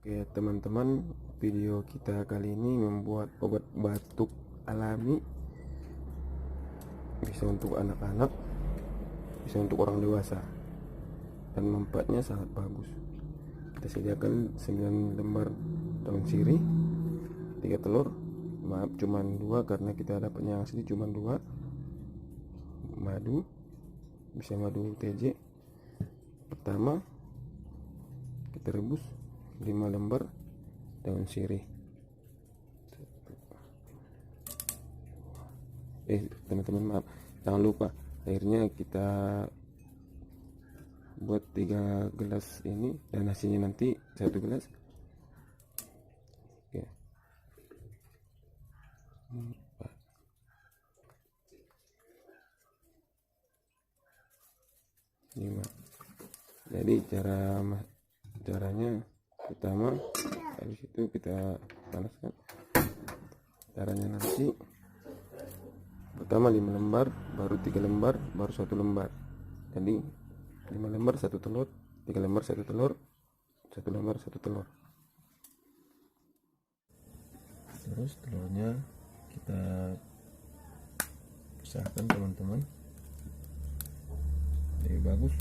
Oke teman-teman, video kita kali ini membuat obat batuk alami, bisa untuk anak-anak, bisa untuk orang dewasa, dan manfaatnya sangat bagus. Kita sediakan 9 lembar daun sirih, 3 telur, maaf cuman 2 karena kita dapatnya yang sini cuma 2, madu, bisa madu TJ. Pertama kita rebus 5 lembar daun sirih. Teman-teman maaf, jangan lupa airnya kita buat 3 gelas ini, dan hasilnya nanti 1 gelas. Oke. Jadi caranya pertama, habis itu kita panaskan. Caranya nanti pertama 5 lembar, baru 3 lembar, baru 1 lembar. Jadi 5 lembar 1 telur, 3 lembar 1 telur, 1 lembar 1 telur. Terus telurnya kita pisahkan teman-teman. Jadi bagus,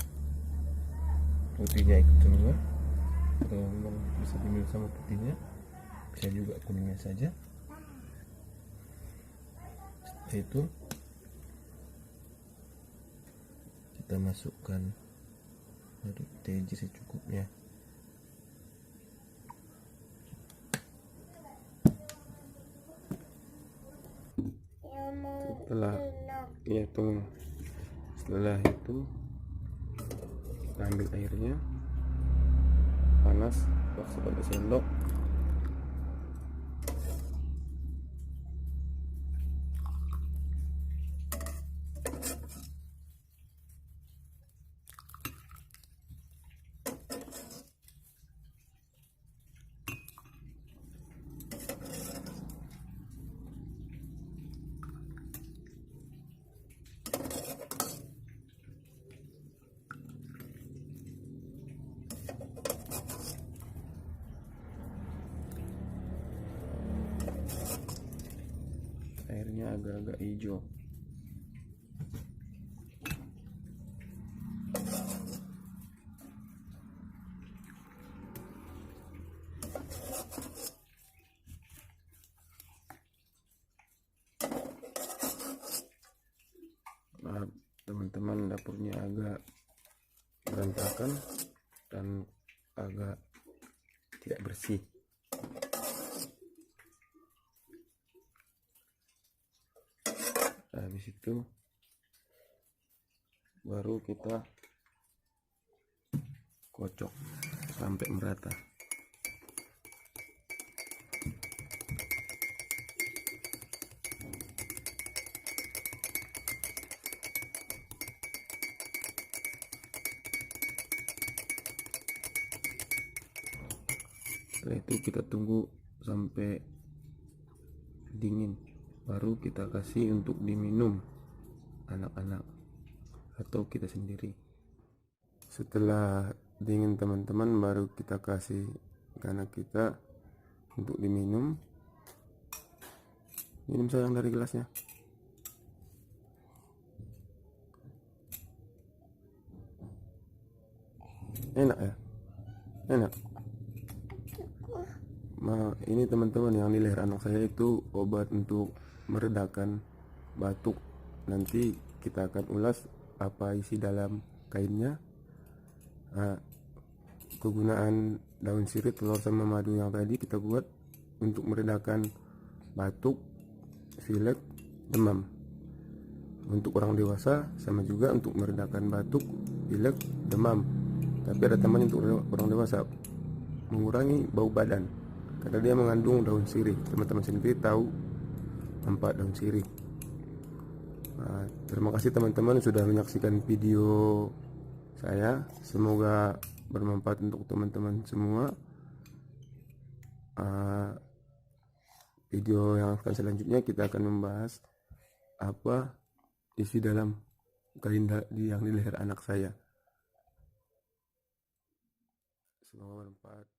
putihnya ikut semua. Kalau memang bisa dimilih sama putihnya, bisa juga kuningnya saja. Setelah itu kita masukkan madu TJ secukupnya. Setelah itu kita ambil airnya panas, pakai sendok. Airnya agak-agak hijau. Maaf teman-teman, dapurnya agak berantakan dan agak tidak bersih. Habis itu baru kita kocok sampai merata. Setelah itu kita tunggu sampai dingin, baru kita kasih untuk diminum anak-anak atau kita sendiri. Setelah dingin teman-teman, baru kita kasih ke anak kita untuk diminum. Minum sayang dari gelasnya. Enak ya, enak. Nah, ini teman-teman yang di leher anak saya itu obat untuk meredakan batuk. Nanti kita akan ulas apa isi dalam kainnya. Kegunaan daun sirih, telur sama madu yang tadi kita buat untuk meredakan batuk, pilek, demam. Untuk orang dewasa sama juga untuk meredakan batuk, pilek, demam. Tapi ada teman untuk orang dewasa, mengurangi bau badan karena dia mengandung daun sirih. Teman-teman sendiri tahu manfaat daun sirih. Terima kasih teman-teman sudah menyaksikan video saya. Semoga bermanfaat untuk teman-teman semua. Video yang akan selanjutnya kita akan membahas apa isi dalam kain yang di leher anak saya. Semoga bermanfaat.